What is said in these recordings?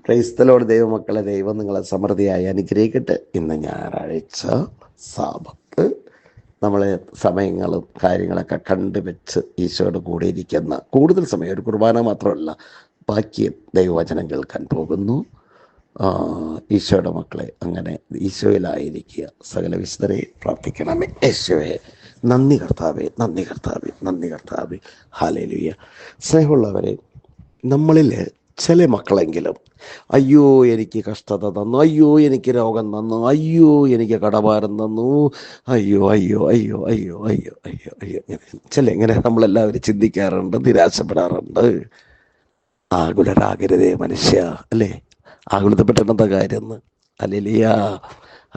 ക്രൈസ്തലോട് ദൈവമക്കളെ, ദൈവം നിങ്ങളെ സമൃദ്ധിയായി അനുഗ്രഹിക്കട്ടെ. ഇന്ന് ഞായറാഴ്ച സാബത്ത്. നമ്മളെ സമയങ്ങളും കാര്യങ്ങളൊക്കെ കണ്ടുവെച്ച് ഈശോയുടെ കൂടെ ഇരിക്കുന്ന കൂടുതൽ സമയം ഒരു കുർബാന മാത്രമല്ല, ബാക്കി ദൈവവചനം കേൾക്കാൻ പോകുന്നു. ഈശോയുടെ മക്കളെ, അങ്ങനെ ഈശോയിലായിരിക്കുക. സകല വിശുദ്ധരെ പ്രാർത്ഥിക്കണമേ. യേശുവേ നന്ദി കർത്താവേ, നന്ദി കർത്താവേ, നന്ദി കർത്താവേ. ഹല്ലേലൂയ. സ്നേഹമുള്ളവരെ, നമ്മളിൽ ചില മക്കളെങ്കിലും അയ്യോ എനിക്ക് കഷ്ടത തന്നു, അയ്യോ എനിക്ക് രോഗം തന്നു, അയ്യോ എനിക്ക് കടഭാരം തന്നു, അയ്യോ അയ്യോ അയ്യോ അയ്യോ അയ്യോ അയ്യോ അയ്യോ ഇങ്ങനെ നമ്മളെല്ലാവരും ചിന്തിക്കാറുണ്ട്, നിരാശപ്പെടാറുണ്ട്. ആകുലരാകരുതേ മനുഷ്യ, അല്ലേ? ആകുലതപ്പെട്ടെന്താ കാര്യം? Hallelujah,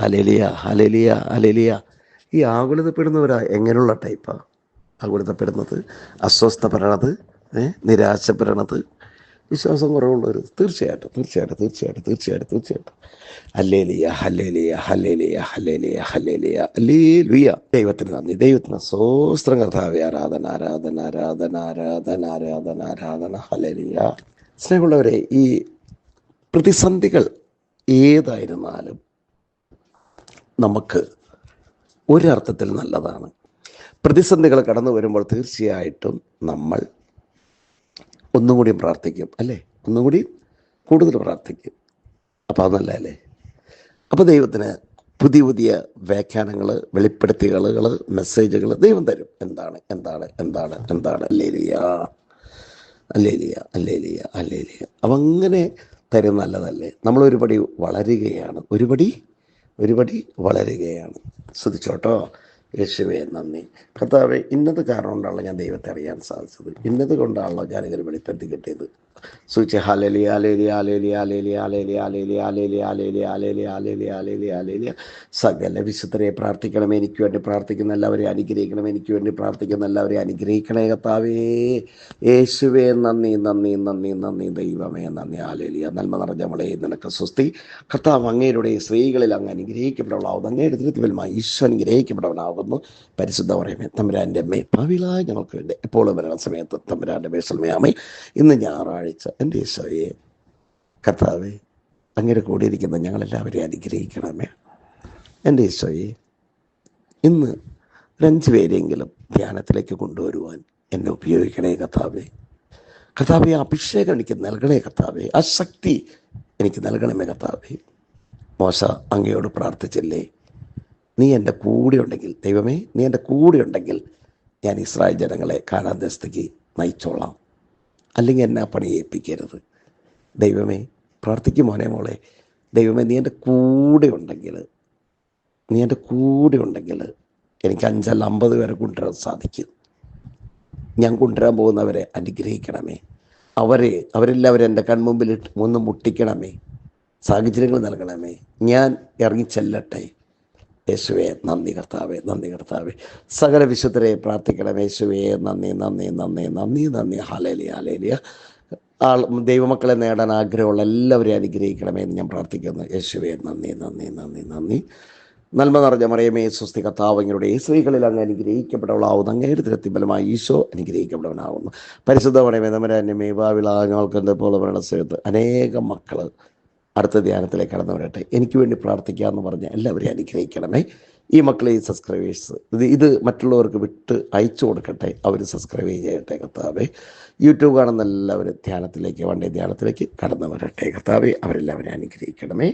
hallelujah, hallelujah, hallelujah. ഈ ആകുലതപ്പെടുന്നവരാ എങ്ങനെയുള്ള ടൈപ്പാ ആകുലതപ്പെടുന്നത്? അസ്വസ്ഥപ്പെടണത്, നിരാശപ്പെടണത്, വിശ്വാസം കുറവുള്ളവർ. തീർച്ചയായിട്ടും തീർച്ചയായിട്ടും തീർച്ചയായിട്ടും തീർച്ചയായിട്ടും തീർച്ചയായിട്ടും hallelujah, hallelujah, hallelujah, hallelujah, hallelujah, hallelujah. ദൈവത്തിന് നന്ദി, ദൈവത്തിന് സ്തോത്രം കർത്താവേ. ആരാധന, ആരാധന, ആരാധന, ആരാധന, ആരാധന, ആരാധന. ഹല്ലേലൂയ. സ്നേഹമുള്ളവരെ, ഈ പ്രതിസന്ധികൾ ഏതായിരുന്നാലും നമുക്ക് ഒരർത്ഥത്തിൽ നല്ലതാണ്. പ്രതിസന്ധികൾ കടന്നു വരുമ്പോൾ തീർച്ചയായിട്ടും നമ്മൾ ഒന്നും കൂടി പ്രാർത്ഥിക്കും, അല്ലേ? ഒന്നും കൂടി കൂടുതൽ പ്രാർത്ഥിക്കും. അപ്പോൾ അത് നല്ലതല്ലേ? അപ്പോൾ ദൈവത്തിന് പുതിയ പുതിയ വ്യാഖ്യാനങ്ങൾ, വെളിപ്പെടുത്തികൾ, മെസ്സേജുകൾ ദൈവം തരും. എന്താണ് എന്താണ് എന്താണ് എന്താണ് ഹല്ലേലൂയ, ഹല്ലേലൂയ, ഹല്ലേലൂയ, ഹല്ലേലൂയ. അപ്പം അങ്ങനെ തരും. നല്ലതല്ലേ? നമ്മൾ ഒരുപടി വളരുകയാണ്, ഒരുപടി വളരുകയാണ്. ശ്രദ്ധിച്ചോട്ടോ. യേശുവേ നന്ദി കർത്താവേ. ഇന്നത് കാരണം കൊണ്ടാണല്ലോ ഞാൻ ദൈവത്തെ അറിയാൻ സാധിച്ചത്, ഇന്നത് കൊണ്ടാണല്ലോ ഞാനിങ്ങനെ വെളിപ്പെടുത്തി കിട്ടിയത്. സൂചിച്ച് hallelujah, hallelujah, hallelujah, hallelujah, hallelujah, hallelujah, hallelujah, hallelujah, hallelujah, hallelujah, hallelujah, hallelujah. സകല വിശുദ്ധരെ പ്രാർത്ഥിക്കണം. എനിക്ക് വേണ്ടി പ്രാർത്ഥിക്കുന്ന എല്ലാവരെയും അനുഗ്രഹിക്കണം. എനിക്ക് വേണ്ടി പ്രാർത്ഥിക്കുന്ന എല്ലാവരെയും അനുഗ്രഹിക്കണേ കർത്താവേ. യേശുവേ നന്ദി, നന്ദി, നന്ദി, നന്ദി. ദൈവമേ നന്ദി. ഹല്ലേലൂയ. നന്മ നിറഞ്ഞവളെ നിനക്ക് സ്വസ്തി. കർത്താവ് അങ്ങയുടെ സ്ത്രീകളിൽ അങ്ങ് അനുഗ്രഹിക്കപ്പെടവളാവുന്നു. അങ്ങയുടെ ദൃത്യഫലമായി ഈശോ അനുഗ്രഹിക്കപ്പെടവനാകുന്നു. പരിശുദ്ധ പറയുമേ തമ്പുരാൻ്റെ അമ്മേ, ഭാവിയിലായ ഞങ്ങൾക്ക് വേണ്ടി എപ്പോഴും വരണ സമയത്ത് തമ്പുരാൻ്റെ മേശൽമയാമേ. ഇന്ന് ഞായറാഴ്ച എൻ്റെ ഈശോയെ കർത്താവേ, അങ്ങയുടെ കൂടിയിരിക്കുന്ന ഞങ്ങളെല്ലാവരെയും അനുഗ്രഹിക്കണമേ. എൻ്റെ ഈശോയെ, ഇന്ന് 5 പേരെങ്കിലും ധ്യാനത്തിലേക്ക് കൊണ്ടുവരുവാൻ എന്നെ ഉപയോഗിക്കണേ കർത്താവേ. കർത്താവേ, അഭിഷേകം എനിക്ക് നൽകണേ കർത്താവേ. ആ ശക്തി എനിക്ക് നൽകണമേ കർത്താവേ. മോശ അങ്ങയോട് പ്രാർത്ഥിച്ചില്ലേ, നീ എൻ്റെ കൂടെ ഉണ്ടെങ്കിൽ, ദൈവമേ നീ എൻ്റെ കൂടെ ഉണ്ടെങ്കിൽ ഞാൻ ഇസ്രായേൽ ജനങ്ങളെ കാനാൻ ദേശത്തേക്ക് നയിച്ചോളാം, അല്ലെങ്കിൽ എന്നെ പണി ഏൽപ്പിക്കരുത്. ദൈവമേ, പ്രാർത്ഥിക്കും മോനെ മോളെ. ദൈവമേ നീ എൻ്റെ കൂടെ ഉണ്ടെങ്കിൽ, എനിക്ക് 5 അല്ല 50 പേരെ കൊണ്ടുവരാൻ സാധിക്കും. ഞാൻ കൊണ്ടുവരാൻ പോകുന്നവരെ അനുഗ്രഹിക്കണമേ. അവരെല്ലാവരും എൻ്റെ കൺമുമ്പിൽ ഒന്ന് മുട്ടിക്കണമേ. സാഹചര്യങ്ങൾ നൽകണമേ. ഞാൻ ഇറങ്ങിച്ചെല്ലട്ടെ. യേശുവേ നന്ദി കർത്താവേ, നന്ദി കർത്താവേ. സകല വിശുദ്ധരെ പ്രാർത്ഥിക്കണം. യേശുവേ നന്ദി, നന്ദി, നന്ദി, നന്ദി, നന്ദി. Hallelujah, hallelujah. ദൈവമക്കളെ നേടാൻ ആഗ്രഹമുള്ള എല്ലാവരെയും അനുഗ്രഹിക്കണമേ എന്ന് ഞാൻ പ്രാർത്ഥിക്കുന്നു. യേശുവേ നന്ദി, നന്ദി, നന്ദി, നന്ദി. നന്മ നിറഞ്ഞ മറിയമേ, സ്വസ്തി. കർത്താവ് അങ്ങയുടെ സ്ത്രീകളിൽ അങ്ങ് അനുഗ്രഹിക്കപ്പെടവളാവുന്നു. അങ്ങയുടെ ദൃത്യഫലമായി ഈശോ അനുഗ്രഹിക്കപ്പെടവനാവുന്നു. പരിശുദ്ധ പറയുമേ തമ്പുരാൻ്റെ അമ്മേ, ഭാവിയിലായ ഞങ്ങൾക്ക് എൻ്റെ പോലെ മരണ സമയത്ത് അനേകം മക്കൾ അടുത്ത ധ്യാനത്തിലേക്ക് കടന്നു വരട്ടെ. എനിക്ക് വേണ്ടി പ്രാർത്ഥിക്കാമെന്ന് പറഞ്ഞ് എല്ലാവരെയും അനുഗ്രഹിക്കണമേ. ഈ മക്കളെ, ഈ സബ്സ്ക്രൈബേഴ്സ് ഇത് മറ്റുള്ളവർക്ക് വിട്ട് അയച്ചു കൊടുക്കട്ടെ. അവർ സബ്സ്ക്രൈബ് ചെയ്യട്ടെ കർത്താവേ. യൂട്യൂബ് കാണുന്ന എല്ലാവരും ധ്യാനത്തിലേക്ക് കടന്നു വരട്ടെ കർത്താവേ. അവരെല്ലാവരും അനുഗ്രഹിക്കണമേ.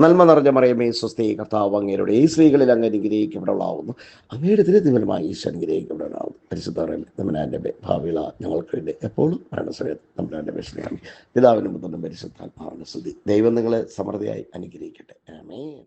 നന്മ നിറഞ്ഞ മറിയമേ, സ്വസ്തി. കർത്താവ് അങ്ങയുടെ സ്ത്രീകളിൽ അങ്ങ് അനുഗ്രഹിക്കപ്പെടവളാവുന്നു. അങ്ങയുടെ ദൃത്യഫലമായി ഈശോ അനുഗ്രഹിക്കപ്പെടവനാവുന്നു. പരിശുദ്ധ പറയുമേ തമ്പുരാൻ്റെ ഭാവിയില ഞങ്ങൾക്ക് വേണ്ടി എപ്പോഴും മരണസമയത്ത് തമ്പുരാൻ്റെ മേശലമേ. പിതാവിനും പുത്രനും പരിശുദ്ധാത്മാവിനും സ്തുതി. ദൈവം നിങ്ങളെ സമൃദ്ധിയായി അനുഗ്രഹിക്കട്ടെ. ആമേൻ.